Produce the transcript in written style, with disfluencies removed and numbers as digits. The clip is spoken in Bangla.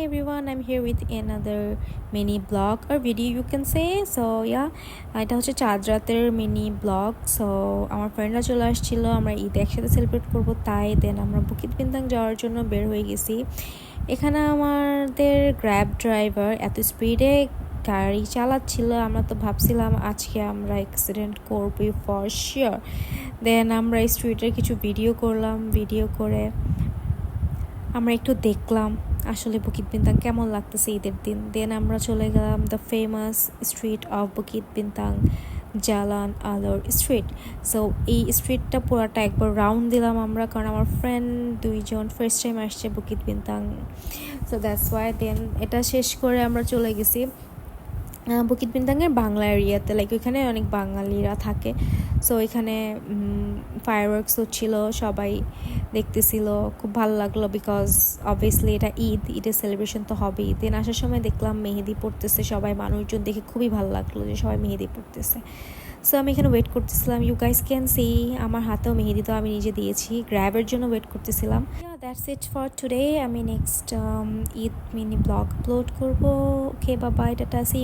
everyone, I'm here with another mini blog or video you can say. So yeah, এটা হচ্ছে চাঁদ রাতের মিনি ব্লগ। সো আমার ফ্রেন্ডরা চলে আসছিল, আমরা ঈদ একসাথে সেলিব্রেট করব, তাই দেন আমরা বুকিত বিন্তাং যাওয়ার জন্য বের হয়ে গেছি। এখানে আমাদের গ্র্যাব ড্রাইভার এত স্পিডে গাড়ি চালাচ্ছিল, আমরা তো ভাবছিলাম আজকে আমরা অ্যাক্সিডেন্ট করবি ফর শিওর। দেন আমরা স্ট্রিটের কিছু ভিডিও করলাম, ভিডিও করে আমরা একটু দেখলাম আসলে বুকিত বিন্তাং কেমন লাগতেছে ঈদের দিন। দেন আমরা চলে গেলাম the famous street of Bukit বিন্তাং, Jalan আলোর স্ট্রিট। সো এই স্ট্রিটটা পুরাটা একবার রাউন্ড দিলাম আমরা, কারণ আমার ফ্রেন্ড দুইজন ফার্স্ট টাইম আসছে Bukit Bintang. So that's why. Then এটা শেষ করে আমরা চলে গেছি বুকিত বিন্তাংয়ের বাংলা এরিয়াতে, লাইক ওইখানে অনেক বাঙালিরা থাকে। সো এখানে ফায়ারওয়ার্কস হচ্ছিল, সবাই দেখতেছিল, খুব ভালো লাগলো বিকজ অবভিয়াসলি এটা ঈদের সেলিব্রেশন তো হবেই। দেন আসার সময় দেখলাম মেহেদি পড়তেছে সবাই, মানুষজন দেখে খুবই ভালো লাগলো যে সবাই মেহেদি পড়তেছে। সো আমি এখানে ওয়েট করতেছিলাম, ইউ গাইস ক্যান সি আমার হাতেও মেহেদি তো আমি নিজে দিয়েছি, গ্র্যাবের জন্য ওয়েট করতেছিলাম। That's it for today. আমি next Eid mini blog upload করবো। ওকে, বাই বাই, টাটা, সি ইউ।